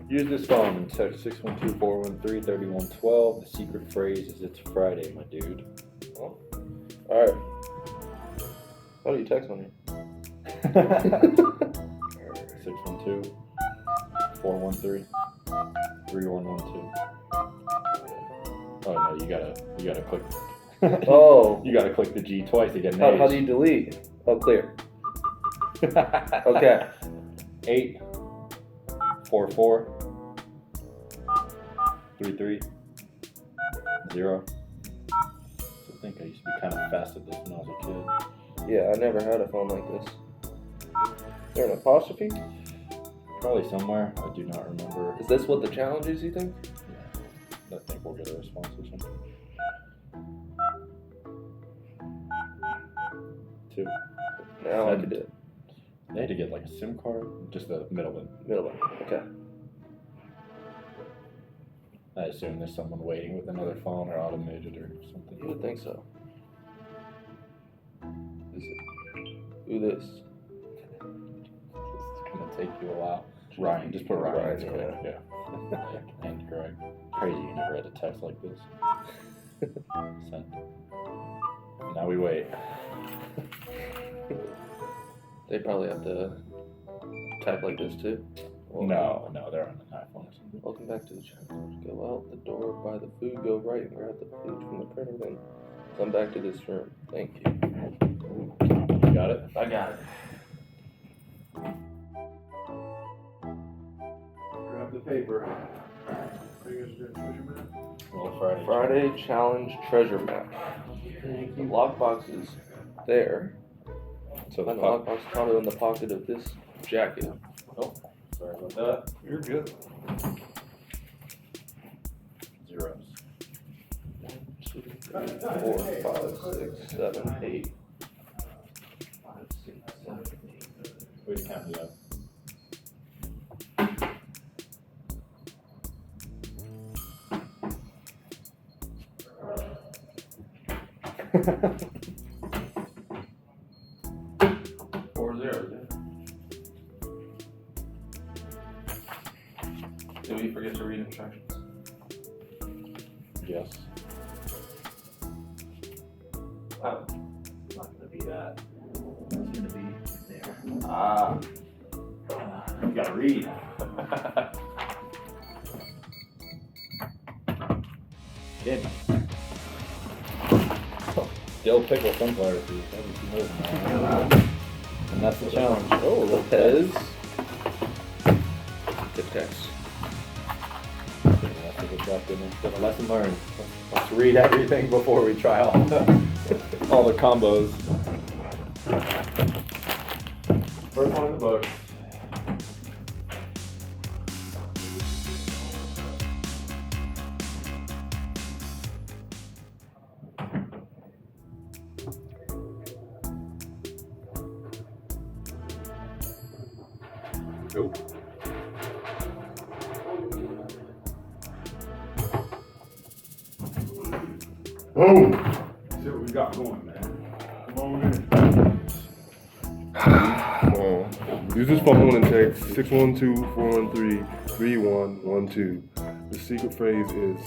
Use this phone and text 612-413-3112. The secret phrase is "It's Friday, my dude." Well, all right. How do you text on here? 612-413-3112. Oh no, you gotta click. Oh. You gotta click the G twice to get an How do you delete? Oh, clear. Okay. 844-33-0. I think I used to be kind of fast at this when I was a kid. Yeah, I never had a phone like this. Is there an apostrophe? Probably somewhere. I do not remember. Is this what the challenge is, you think? Yeah. I think we'll get a response or something. 2. Now I could do it. They had to get like a SIM card, just the middle one. Middle one. Okay. I assume there's someone waiting with another phone or automated or something. You would think so. Do this. It's gonna take you a while. Ryan, just put Ryan. Yeah. And Greg. Crazy you never had a text like this. Send. Now we wait. They probably have to type like this too. No, they're on an iPhone or something. Welcome back to the channel. Go out the door, buy the food, go right and grab the page from the printer, then come back to this room. Thank you. You got it? I got it. Grab the paper. Well, Friday challenge treasure map. The lockbox is there. So the And the lockbox is probably in the pocket of this jacket. Oh, sorry about that. You're good. Zeros. 1, 2, 3, 4, 5, 6, 7, 8. 5, 6, 7, 8. Way to count me up. Four zeros, yeah. Did we forget to read instructions? Yes. Oh. It's not gonna be that. It's gonna be there. Ah. You gotta read. Kid. Dill pickle sunflower seeds. And that's the challenge. Oh, Lopez. Good text. Got a lesson learned. Let's read everything before we try all the combos. First one in the book. Nope. Boom! See what we got going, man. Come on in. Use this phone and text 612-413-3112. The secret phrase is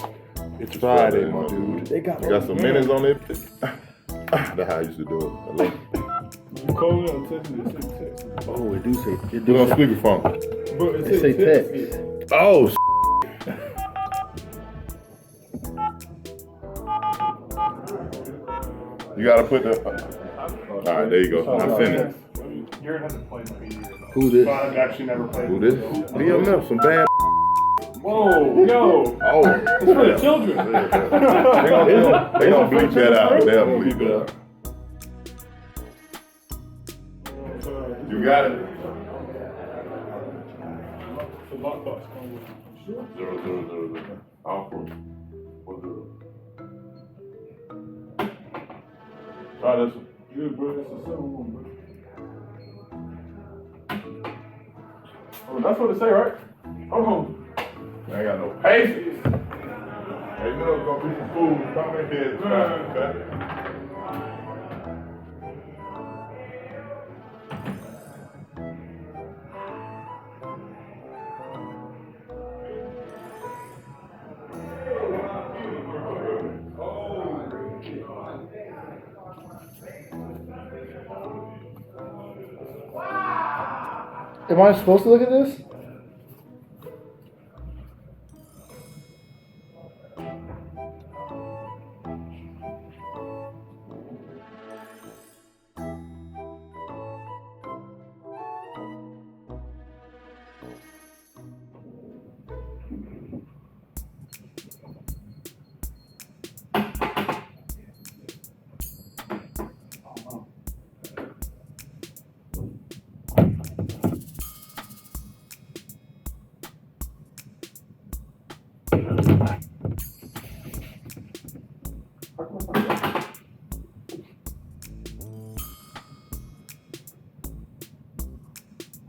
"It's Friday, my dude." They got some minutes on it. That's how I used to do it. You call me on text me, it say text. Oh, it do say. It do on speakerphone. Bro, It say text. Oh, you gotta put the. All right, there you go. I'm finished. You're another player for years. Who this? But I've actually never played. Who this? DMF, some bad. Whoa, yo. Oh, It's for the children. They gonna bleep that out. They'll bleep it out. You got it. The lockbox. 0, 0, 0, 0. All for it. 4, 0. Try this one. Good, bro. That's a 7-1, bro. Oh, that's what it say, right? Hold on. I ain't got no patience. Hey, you know, gonna be some food. Come in here. Okay? Am I supposed to look at this?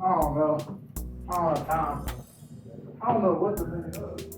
I don't know. I don't have time. I don't know what the thing is.